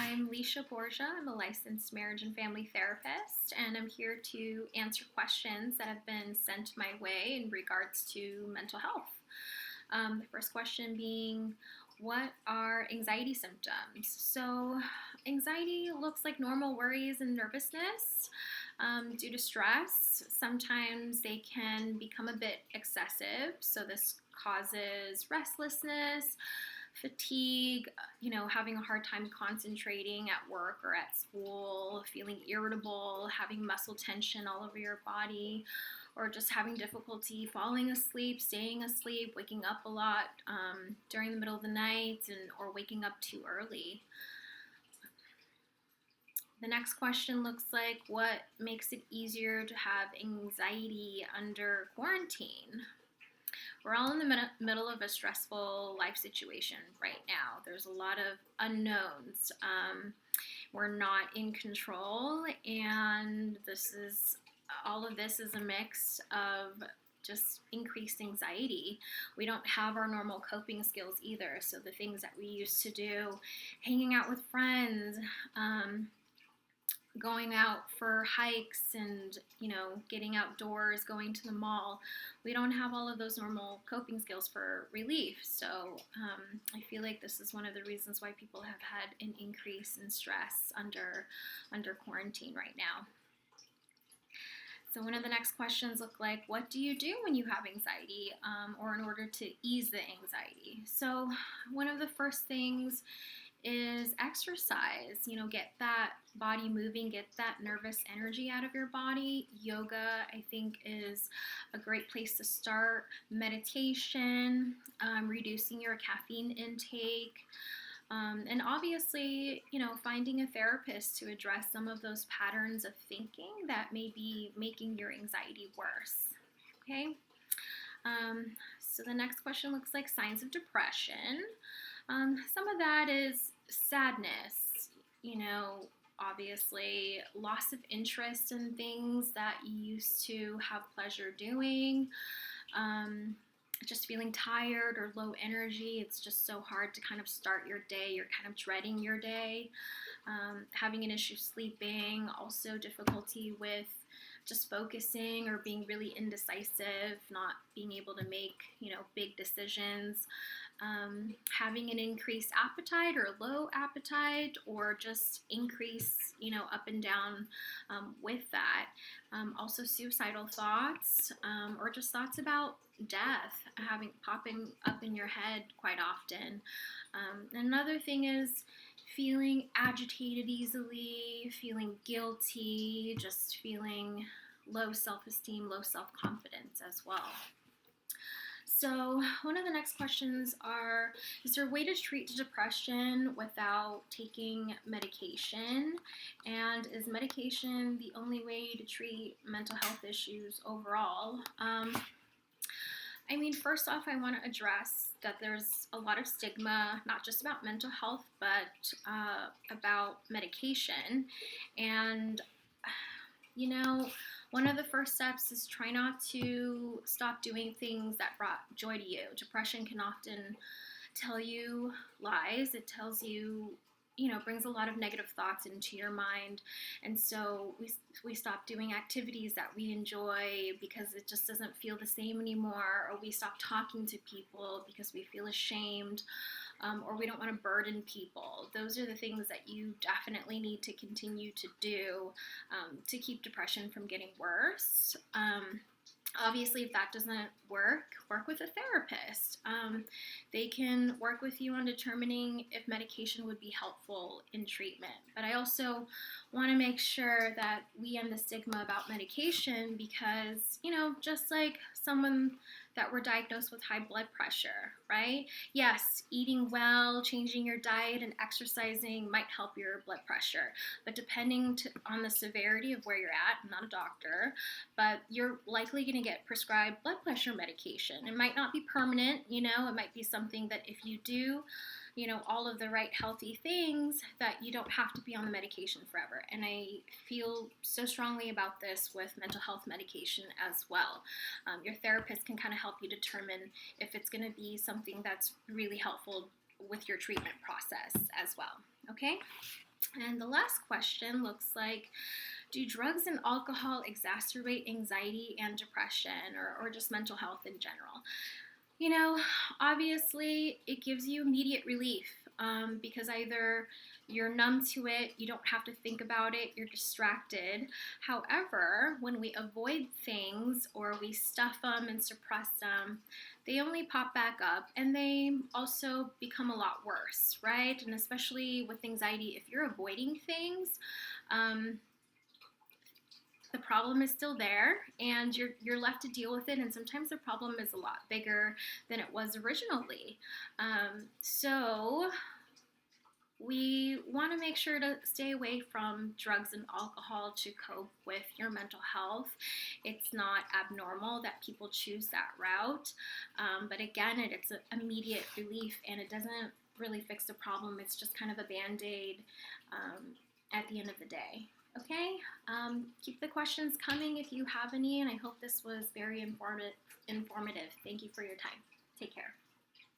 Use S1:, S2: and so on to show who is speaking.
S1: I'm Leisha Borja. I'm a licensed marriage and family therapist, and I'm here to answer questions that have been sent my way in regards to mental health. The first question being, what are anxiety symptoms? So, anxiety looks like normal worries and nervousness due to stress. Sometimes they can become a bit excessive, so this causes restlessness, fatigue, having a hard time concentrating at work or at school, feeling irritable, having muscle tension all over your body, or just having difficulty falling asleep, staying asleep, waking up a lot during the middle of the night, or waking up too early. The next question looks like, what makes it easier to have anxiety under quarantine? We're all in the middle of a stressful life situation right now. There's a lot of unknowns. We're not in control, and all of this is a mix of just increased anxiety. We don't have our normal coping skills either. So the things that we used to do, hanging out with friends, going out for hikes and, getting outdoors, going to the mall. We don't have all of those normal coping skills for relief. So I feel like this is one of the reasons why people have had an increase in stress under quarantine right now. So one of the next questions look like, what do you do when you have anxiety or in order to ease the anxiety? So one of the first things is exercise. Get that body moving, get that nervous energy out of your body. Yoga, I think, is a great place to start. Meditation, reducing your caffeine intake. And obviously, finding a therapist to address some of those patterns of thinking that may be making your anxiety worse. Okay? So the next question looks like signs of depression. Some of that is sadness, obviously loss of interest in things that you used to have pleasure doing, just feeling tired or low energy. It's just so hard to kind of start your day. You're kind of dreading your day, having an issue sleeping, also difficulty with just focusing or being really indecisive, not being able to make, big decisions, having an increased appetite or low appetite, or just increase, up and down with that. Also suicidal thoughts, or just thoughts about death popping up in your head quite often. Another thing is feeling agitated easily, feeling guilty, just feeling low self-esteem, low self-confidence as well. So one of the next questions are, is there a way to treat depression without taking medication? And is medication the only way to treat mental health issues overall? First off, I want to address that there's a lot of stigma, not just about mental health, but about medication. And, one of the first steps is try not to stop doing things that brought joy to you. Depression can often tell you lies. It tells you, brings a lot of negative thoughts into your mind. And so we stop doing activities that we enjoy because it just doesn't feel the same anymore, or we stop talking to people because we feel ashamed, or we don't want to burden people. Those are the things that you definitely need to continue to do to keep depression from getting worse. Obviously, if that doesn't work with a therapist. They can work with you on determining if medication would be helpful in treatment. But I also want to make sure that we end the stigma about medication because, just like someone that were diagnosed with high blood pressure, right? Yes, eating well, changing your diet, and exercising might help your blood pressure. But depending on the severity of where you're at, I'm not a doctor, but you're likely going to get prescribed blood pressure medication. It might not be permanent, it might be something that if you do, all of the right healthy things, that you don't have to be on the medication forever. And I feel so strongly about this with mental health medication as well. Your therapist can kind of help you determine if it's going to be something that's really helpful with your treatment process as well. Okay? And the last question looks like, do drugs and alcohol exacerbate anxiety and depression, or just mental health in general? You know, obviously, it gives you immediate relief, because either you're numb to it, you don't have to think about it, you're distracted. However, when we avoid things or we stuff them and suppress them, they only pop back up and they also become a lot worse, right? And especially with anxiety, if you're avoiding things, um, the problem is still there and you're left to deal with it, and sometimes the problem is a lot bigger than it was originally. So we want to make sure to stay away from drugs and alcohol to cope with your mental health. It's not abnormal that people choose that route, but again, it's an immediate relief and it doesn't really fix the problem. It's just kind of a band-aid at the end of the day. Okay, keep the questions coming if you have any, and I hope this was very informative. Thank you for your time. Take care.